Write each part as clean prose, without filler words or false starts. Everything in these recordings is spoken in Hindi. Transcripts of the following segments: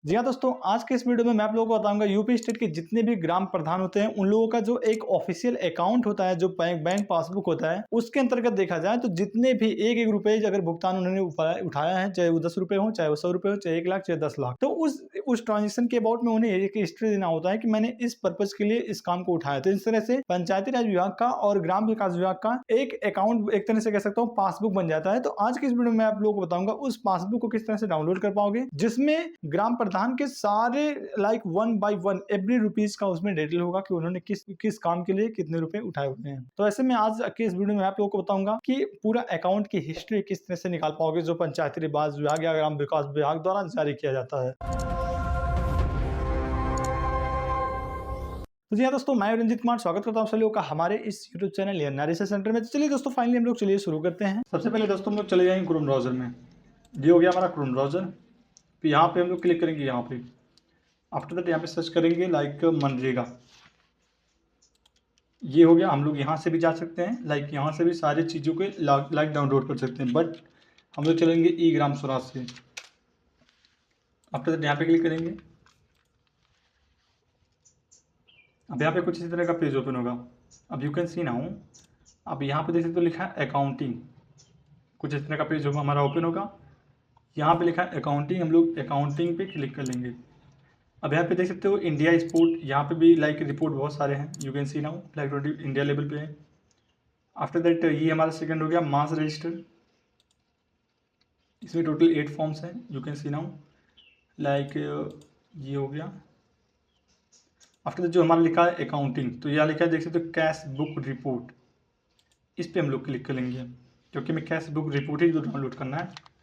जी हाँ दोस्तों, आज के इस वीडियो में मैं आप लोगों को बताऊंगा यूपी स्टेट के जितने भी ग्राम प्रधान होते हैं उन लोगों का जो एक ऑफिशियल अकाउंट होता है, जो बैंक पासबुक होता है, उसके अंतर्गत देखा जाए तो जितने भी एक एक रुपए अगर भुगतान उन्होंने उठाया है, चाहे वो 10 रुपए हो, चाहे वो 100 रुपए हो, चाहे 1 लाख, चाहे 10 लाख, तो उस ट्रांजेक्शन के अबाउट में उन्हें एक हिस्ट्री देना होता है कि मैंने इस पर्पज के लिए इस काम को उठाया। तो इस तरह से पंचायती राज विभाग का और ग्राम विकास विभाग का एक अकाउंट, एक तरह से कह सकता हूँ, पासबुक बन जाता है। तो आज के इस वीडियो में मैं आप लोगों को बताऊंगा उस पासबुक को किस तरह से डाउनलोड कर पाओगे, जिसमें ग्राम प्रधान के सारे लाइक 1 बाय 1 एवरी रुपीज का उसमें डिटेल होगा कि उन्होंने किस किस काम के लिए कितने रुपए उठाए हुए हैं। तो ऐसे में आज के इस वीडियो में आप लोगों को बताऊंगा कि पूरा अकाउंट की हिस्ट्री किस तरह से निकाल पाओगे, जो पंचायती राज विभाग या ग्राम विकास विभाग द्वारा जारी किया जाता है। तो जी हाँ दोस्तों, मैं रंजीत कुमार स्वागत करता हूँ आप सभी लोगों का हमारे इस यूट्यूब चैनल या रिसर्च सेंटर में। तो चलिए दोस्तों, फाइनली हम लोग चलिए शुरू करते हैं। सबसे पहले दोस्तों हम लोग चले जाएंगे क्रोम ब्राउजर में। ये हो गया हमारा क्रोम ब्राउजर। तो यहाँ पे हम लोग क्लिक करेंगे, यहाँ पे आफ्टर दैट यहाँ पे सर्च करेंगे लाइक मनरेगा। ये हो गया। हम लोग यहाँ से भी जा सकते हैं, लाइक यहाँ से भी सारी चीज़ों के लाइक डाउनलोड कर सकते हैं, बट हम लोग चलेंगे ई ग्राम स्वराज से। आफ्टर दैट यहाँ पे क्लिक करेंगे। अब यहाँ पे कुछ इसी तरह का पेज ओपन होगा। अब यू कैन सी नाउ, अब यहाँ पे देख सकते हो लिखा है अकाउंटिंग। कुछ इस तरह का पेज होगा हमारा ओपन होगा। यहाँ पे लिखा है अकाउंटिंग, हम लोग अकाउंटिंग पे क्लिक कर लेंगे। अब यहाँ पे देख सकते हो इंडिया स्पोर्ट, यहाँ पे भी लाइक रिपोर्ट बहुत सारे हैं, you can see now like 20 India level पे है। आफ्टर दैट ये हमारा सेकंड हो गया मास रजिस्टर। इसमें टोटल 8 फॉर्म्स हैं, you can see now like ये हो गया। आफ्टर दैट जो हमारा लिखा है अकाउंटिंग, तो यहाँ लिखा है देख सकते हो कैश बुक रिपोर्ट। इस पर हम लोग क्लिक करेंगे क्योंकि हमें कैश बुक रिपोर्ट ही डाउनलोड करना है।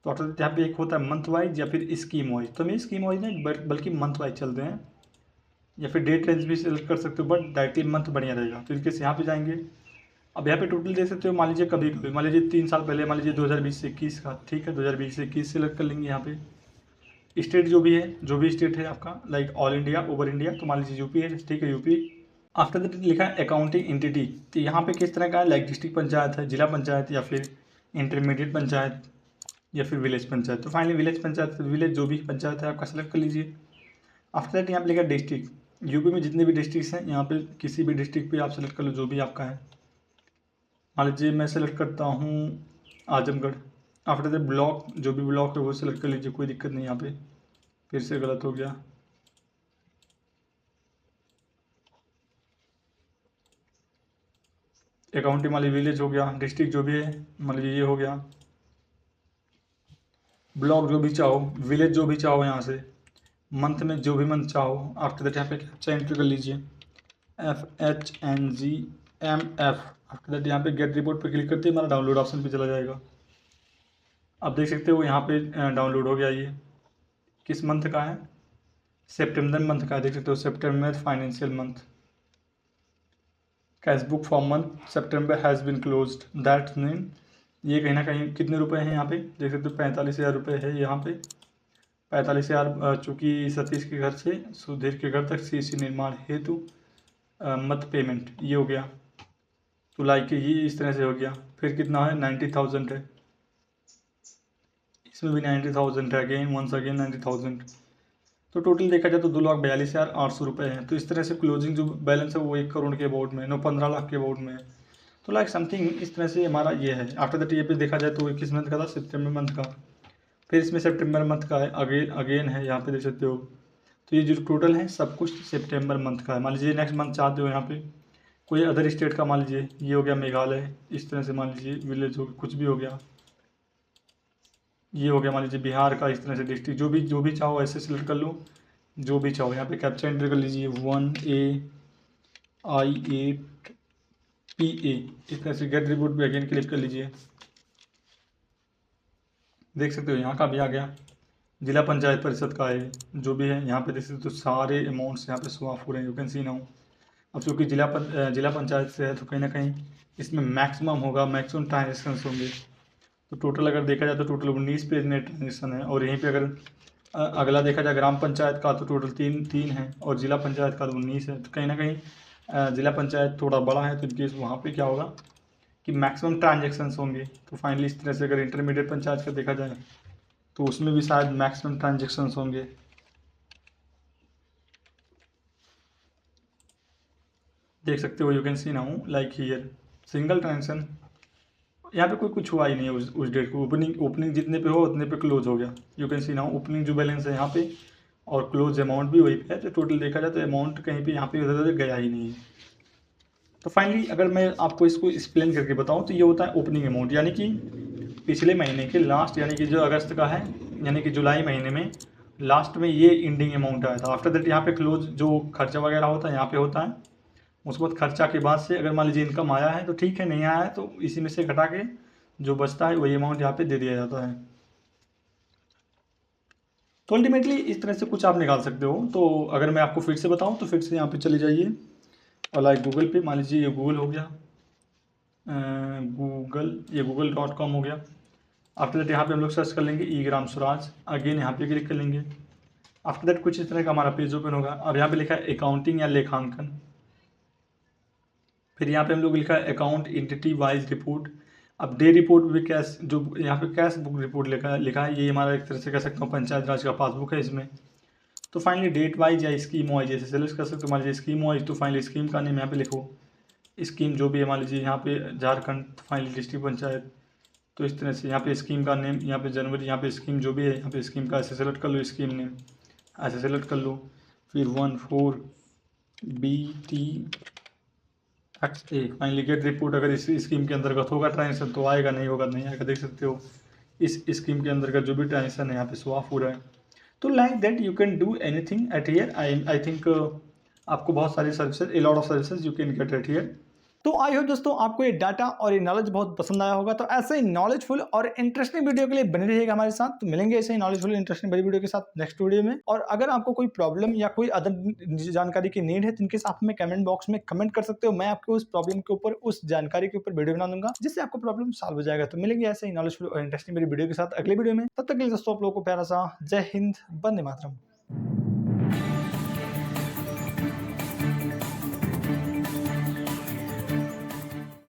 तो आफ्टर दैट यहाँ पे एक होता है मंथ वाइज या फिर स्कीम वाइज। तो हमें स्कीम वाइज नहीं बल्कि मंथ वाइज चलते हैं, या फिर डेट रेंज भी सेलेक्ट कर सकते हो, बट डायरेक्टली मंथ बढ़िया रहेगा। तो इनके यहाँ पे जाएंगे। अब यहाँ पे टोटल देख सकते हो, मान लीजिए कभी कभी मान लीजिए 3 साल पहले, मान लीजिए 2020 से 21 का, ठीक है, 2020 से 21 सेलेक्ट कर लेंगे। यहाँ पे स्टेट जो भी है, जो भी स्टेट है आपका, like all India, over India, तो मान लीजिए यूपी है, ठीक है, यूपी। आफ्टर दैट लिखा है अकाउंटिंग एंटिटी। तो यहाँ पे किस तरह का है, लाइक डिस्ट्रिक्ट पंचायत है, जिला पंचायत, या फिर इंटरमीडिएट पंचायत, या फिर विलेज पंचायत। तो फाइनली विलेज पंचायत, विलेज जो भी पंचायत है आपका सेलेक्ट कर लीजिए। आफ्टर दैट यहाँ पे लिखा डिस्ट्रिक्ट। यूपी में जितने भी डिस्ट्रिक्ट हैं, यहाँ पे किसी भी डिस्ट्रिक्ट पे आप सेलेक्ट कर लो जो भी आपका है। मान लीजिए मैं सेलेक्ट करता हूँ आजमगढ़। आफ्टर दैट ब्लॉक, जो भी ब्लॉक है वो सेलेक्ट कर लीजिए, कोई दिक्कत नहीं। यहाँ पे फिर से गलत हो गया। अकाउंटिंग मान लीजिए विलेज हो गया, डिस्ट्रिक्ट जो भी है मान लीजिए ये हो गया, ब्लॉक जो भी चाहो, विलेज जो भी चाहो, यहाँ से मंथ में जो भी मंथ चाहो। आफ्टर दैट यहाँ पे कैप्चा एंट्री कर लीजिए FHNGMF। आफ्टर दैट यहाँ पे गेट रिपोर्ट पे क्लिक करते ही हमारा डाउनलोड ऑप्शन पे चला जाएगा। अब देख सकते हो यहाँ पे डाउनलोड हो गया। ये किस मंथ का है, सितंबर मंथ का है, देख सकते हो September financial month. Cash book for month September has been closed, that mean ये कहीं ना कहीं कितने रुपए हैं यहाँ पे देख सकते हो, 45,000 रुपये है यहाँ पे। 45,000 चूँकि सतीश के घर से सुधीर के घर तक CC निर्माण हेतु मत पेमेंट, ये हो गया। तो लाइक ये इस तरह से हो गया। फिर कितना है, 90,000 है, इसमें भी 90,000 है, अगेन वंस अगेन 90,000। तो टोटल देखा जाए तो 2,42,800 रुपये हैं। तो इस तरह से क्लोजिंग जो बैलेंस है वो 1 करोड़ के अबाउट में, 15 लाख के अबाउट में है। तो लाइक समथिंग इस तरह से हमारा ये है। आफ्टर दैट ये पे देखा जाए तो किस मंथ का था, सितंबर मंथ का। फिर इसमें सितंबर मंथ का है, अगेन है, यहाँ पे देख सकते हो। तो ये जो टोटल है सब कुछ सितंबर मंथ का है। मान लीजिए नेक्स्ट मंथ चाहते हो यहाँ पे कोई अदर स्टेट का, मान लीजिए ये हो गया मेघालय, इस तरह से मान लीजिए विलेज हो, कुछ भी हो गया, ये हो गया मान लीजिए बिहार का, इस तरह से डिस्ट्रिक्ट जो भी चाहो ऐसे सेलेक्ट कर लो, जो भी चाहो। यहाँ पे कैप्चा एंटर कर लीजिए 1AI8PA, इस तरह से गेट रिपोर्ट पे अगेन क्लिक कर लीजिए। देख सकते हो यहाँ का भी आ गया, जिला पंचायत परिषद का है, जो भी है यहाँ पे देख सकते हो सारे अमाउंट्स यहाँ पे शो ऑफ हो रहे हैं, यू कैन सी नाउ। अब चूँकि जिला पंचायत से है तो कहीं ना कहीं इसमें मैक्सिमम होगा, मैक्सिमम ट्रांजेक्शन होंगे। तो टोटल अगर देखा जाए तो टोटल 19 पेज में ट्रांजेक्शन है। और यहीं पे अगर अगला देखा जाए ग्राम पंचायत का, तो टोटल तीन है, और जिला पंचायत का तो 19 है। तो कहीं ना कहीं जिला पंचायत थोड़ा बड़ा है, तो इनकेस वहाँ पे क्या होगा कि मैक्सिमम ट्रांजेक्शन्स होंगे। तो फाइनली इस तरह से अगर इंटरमीडिएट पंचायत का देखा जाए तो उसमें भी शायद मैक्सिमम ट्रांजेक्शन्स होंगे। देख सकते हो, you can see now like here single transaction, यहाँ पे कोई कुछ हुआ ही नहीं है उस डेट को। ओपनिंग जितने पे हो उतने पे क्लोज हो गया। You can see now opening जो बैलेंस है यहाँ पे और क्लोज अमाउंट भी वही पे है, तो टोटल देखा जाए तो अमाउंट कहीं पे यहाँ पे उधर उधर गया ही नहीं है। तो फाइनली अगर मैं आपको इसको एक्सप्लेन करके बताऊँ तो ये होता है ओपनिंग अमाउंट, यानी कि पिछले महीने के लास्ट, यानी कि जो अगस्त का है, यानी कि जुलाई महीने में लास्ट में ये इंडिंग अमाउंट आया था। आफ्टर दैट यहाँ पे क्लोज जो खर्चा वगैरह होता है यहाँ पे होता है। उसके बाद खर्चा के बाद से अगर मान लीजिए इनकम आया है तो ठीक है, नहीं आया है तो इसी में से घटा के जो बचता है वही अमाउंट यहाँ पे दे दिया जाता है। तो अल्टीमेटली इस तरह से कुछ आप निकाल सकते हो। तो अगर मैं आपको फिर से बताऊँ तो फिर से यहाँ पे चले जाइए और लाइक गूगल पे, मान लीजिए ये गूगल हो गया, ये google.com हो गया। आफ्टर दैट यहाँ पे हम लोग सर्च कर लेंगे ई ग्राम स्वराज, अगेन यहाँ पे क्लिक कर लेंगे। आफ्टर दैट कुछ इस तरह का हमारा पेज ओपन होगा। अब यहाँ पे लिखा है अकाउंटिंग या लेखांकन, फिर यहाँ पे हम लोग लिखा है अकाउंट एंटिटी वाइज रिपोर्ट। अब डे रिपोर्ट भी कैश, जो यहाँ पे कैश बुक रिपोर्ट लिखा है, ये हमारा एक तरह से कह सकता हूँ पंचायत राज का पासबुक है इसमें। तो फाइनली डेट वाइज या स्कीम वाइज जैसे सेलेक्ट कर सकते हो। मान लीजिए स्कीम वाइज, तो फाइनली स्कीम का नेम यहाँ पे लिखो, स्कीम जो भी है, मान लीजिए यहाँ पे झारखंड, तो फाइनली डिस्ट्रिक्ट पंचायत। तो इस तरह से यहाँ पे स्कीम का नेम, यहाँ पे जनवरी, यहाँ पे स्कीम जो भी है, यहाँ पे स्कीम का ऐसे सेलेक्ट कर लो, स्कीम नेम ऐसे सेलेक्ट कर लो। फिर 14BT फाइनली गेट रिपोर्ट। अगर इस स्कीम के अंतर्गत होगा ट्रांजेक्शन तो आएगा, नहीं होगा नहीं आएगा। देख सकते हो इस स्कीम के अंतर्गत जो भी ट्रांजेक्शन है यहाँ पे शो ऑफ हो रहा है। तो like that you can do anything at here. I think आपको बहुत सारी services, a lot of services you can get eight here. तो आई होप दोस्तों आपको ये डाटा और ये नॉलेज बहुत पसंद आया होगा। तो ऐसे ही नॉलेजफुल और इंटरेस्टिंग वीडियो के लिए बने रहिएगा हमारे साथ। तो मिलेंगे ऐसे ही नॉलेजफुल इंटरेस्टिंग बड़ी वीडियो के साथ नेक्स्ट वीडियो में। और अगर आपको कोई प्रॉब्लम या कोई अदर जानकारी की नीड है तो इनके साथ में कमेंट बॉक्स में कमेंट कर सकते हो। मैं आपको उस प्रॉब्लम के ऊपर, उस जानकारी के ऊपर वीडियो बना दूंगा जिससे आपको प्रॉब्लम सॉल्व हो जाएगा। तो मिलेंगे ऐसे ही नॉलेजफुल और इंटरेस्टिंग बड़ी वीडियो के साथ अगले वीडियो में। तब तक के लिए दोस्तों आप लोगों को प्यारा सा जय हिंद, वंदे मातरम।